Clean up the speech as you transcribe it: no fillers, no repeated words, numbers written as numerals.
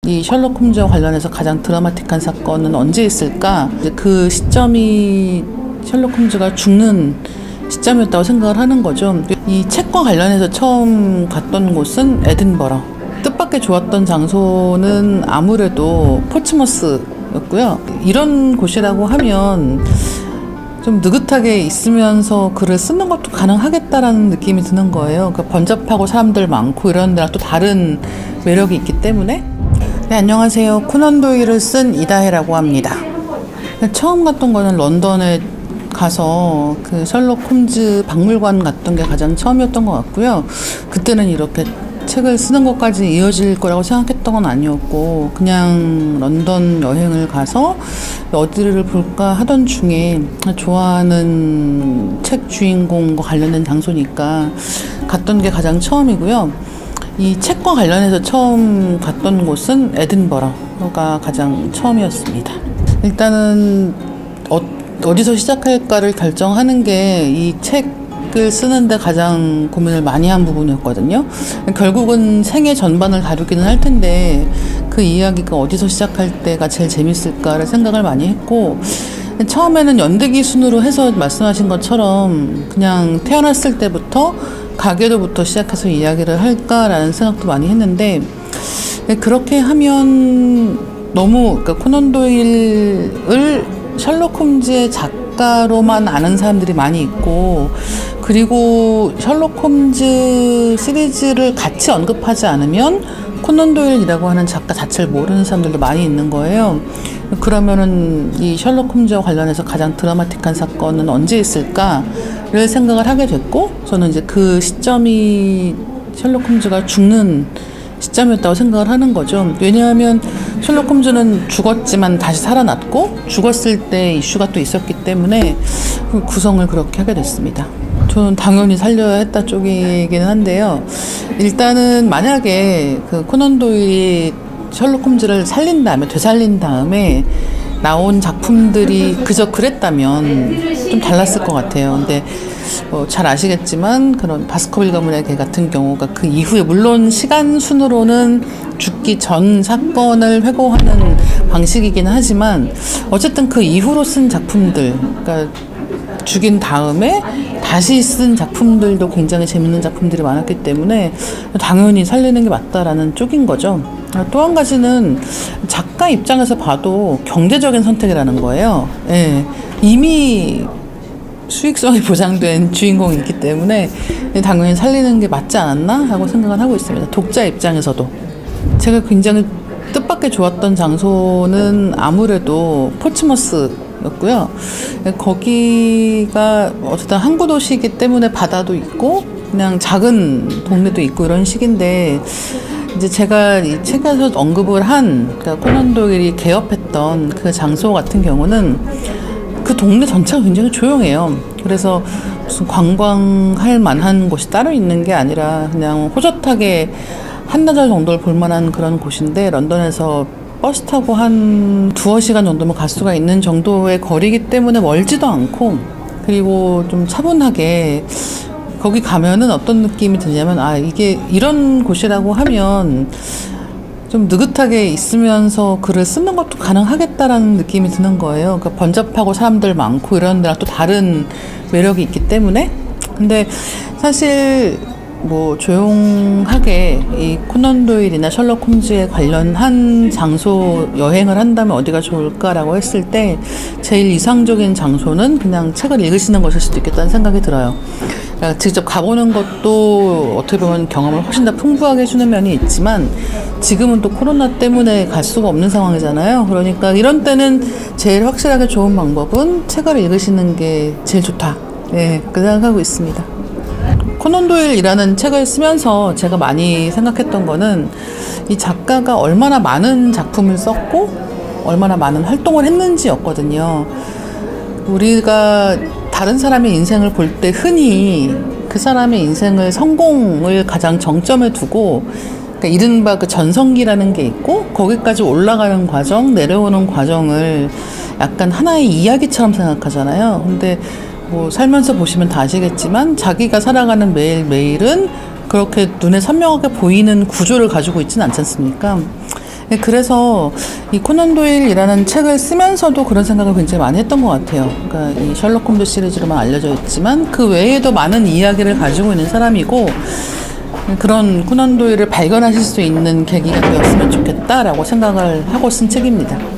이 셜록 홈즈와 관련해서 가장 드라마틱한 사건은 언제 있을까? 그 시점이 셜록 홈즈가 죽는 시점이었다고 생각을 하는 거죠. 이 책과 관련해서 처음 갔던 곳은 에든버러. 뜻밖의 좋았던 장소는 아무래도 포츠머스였고요. 이런 곳이라고 하면 좀 느긋하게 있으면서 글을 쓰는 것도 가능하겠다라는 느낌이 드는 거예요. 그러니까 번잡하고 사람들 많고 이런 데랑 또 다른 매력이 있기 때문에. 네, 안녕하세요. 코난 도일을 쓴 이다혜라고 합니다. 처음 갔던 거는 런던에 가서 그 셜록 홈즈 박물관 갔던 게 가장 처음이었던 것 같고요. 그때는 이렇게 책을 쓰는 것까지 이어질 거라고 생각했던 건 아니었고, 그냥 런던 여행을 가서 어디를 볼까 하던 중에 좋아하는 책 주인공과 관련된 장소니까 갔던 게 가장 처음이고요. 이 책과 관련해서 처음 갔던 곳은 에든버러가 가장 처음이었습니다. 일단은 어디서 시작할까를 결정하는 게 이 책을 쓰는데 가장 고민을 많이 한 부분이었거든요. 결국은 생애 전반을 다루기는 할 텐데 그 이야기가 어디서 시작할 때가 제일 재밌을까를 생각을 많이 했고, 처음에는 연대기 순으로 해서 말씀하신 것처럼 그냥 태어났을 때부터 가계도부터 시작해서 이야기를 할까라는 생각도 많이 했는데, 그렇게 하면 너무 그러니까 코난 도일을 셜록 홈즈의 작가로만 아는 사람들이 많이 있고, 그리고 셜록 홈즈 시리즈를 같이 언급하지 않으면 코난 도일이라고 하는 작가 자체를 모르는 사람들도 많이 있는 거예요. 그러면은 이 셜록 홈즈와 관련해서 가장 드라마틱한 사건은 언제 있을까를 생각을 하게 됐고, 저는 이제 그 시점이 셜록 홈즈가 죽는 시점이었다고 생각을 하는 거죠. 왜냐하면 셜록 홈즈는 죽었지만 다시 살아났고, 죽었을 때 이슈가 또 있었기 때문에 그 구성을 그렇게 하게 됐습니다. 저는 당연히 살려야 했다 쪽이기는 한데요. 일단은 만약에 그 코난 도일이 셜록 홈즈를 살린 다음에, 되살린 다음에 나온 작품들이 그저 그랬다면 좀 달랐을 것 같아요. 근데 잘 아시겠지만 그런 바스커빌 가문의 개 같은 경우가 그 이후에, 물론 시간 순으로는 죽기 전 사건을 회고하는 방식이긴 하지만 어쨌든 그 이후로 쓴 작품들, 그러니까 죽인 다음에 다시 쓴 작품들도 굉장히 재밌는 작품들이 많았기 때문에 당연히 살리는 게 맞다라는 쪽인 거죠. 또 한 가지는 작가 입장에서 봐도 경제적인 선택이라는 거예요. 예, 이미 수익성이 보장된 주인공이 있기 때문에 당연히 살리는 게 맞지 않았나 하고 생각을 하고 있습니다. 독자 입장에서도. 제가 굉장히 뜻밖의 좋았던 장소는 아무래도 포츠머스였고요. 거기가 어쨌든 항구 도시이기 때문에 바다도 있고 그냥 작은 동네도 있고 이런 식인데, 이제 제가 이 책에서 언급을 한, 그러니까 코난 도일이 개업했던 그 장소 같은 경우는 그 동네 전체가 굉장히 조용해요. 그래서 무슨 관광할 만한 곳이 따로 있는 게 아니라 그냥 호젓하게 한나절 정도를 볼 만한 그런 곳인데, 런던에서 버스 타고 한 두어 시간 정도면 갈 수가 있는 정도의 거리이기 때문에 멀지도 않고, 그리고 좀 차분하게 거기 가면은 어떤 느낌이 드냐면, 이게 이런 곳이라고 하면 좀 느긋하게 있으면서 글을 쓰는 것도 가능하겠다라는 느낌이 드는 거예요. 그러니까 번잡하고 사람들 많고 이런 데랑 또 다른 매력이 있기 때문에. 근데 사실 뭐 조용하게 이 코난 도일이나 셜록 홈즈에 관련한 장소 여행을 한다면 어디가 좋을까라고 했을 때 제일 이상적인 장소는 그냥 책을 읽으시는 것일 수도 있겠다는 생각이 들어요. 그러니까 직접 가보는 것도 어떻게 보면 경험을 훨씬 더 풍부하게 해주는 면이 있지만, 지금은 또 코로나 때문에 갈 수가 없는 상황이잖아요. 그러니까 이런 때는 제일 확실하게 좋은 방법은 책을 읽으시는 게 제일 좋다. 네, 그렇게 생각하고 있습니다. 코난 도일이라는 책을 쓰면서 제가 많이 생각했던 거는 이 작가가 얼마나 많은 작품을 썼고 얼마나 많은 활동을 했는지였거든요. 우리가 다른 사람의 인생을 볼 때 흔히 그 사람의 인생을, 성공을 가장 정점에 두고, 그러니까 이른바 그 전성기라는 게 있고 거기까지 올라가는 과정, 내려오는 과정을 약간 하나의 이야기처럼 생각하잖아요. 근데 뭐 살면서 보시면 다 아시겠지만 자기가 살아가는 매일매일은 그렇게 눈에 선명하게 보이는 구조를 가지고 있지는 않지 않습니까? 그래서 이 코난 도일이라는 책을 쓰면서도 그런 생각을 굉장히 많이 했던 것 같아요. 그러니까 이 셜록 홈즈 시리즈로만 알려져 있지만 그 외에도 많은 이야기를 가지고 있는 사람이고, 그런 코난 도일을 발견하실 수 있는 계기가 되었으면 좋겠다라고 생각을 하고 쓴 책입니다.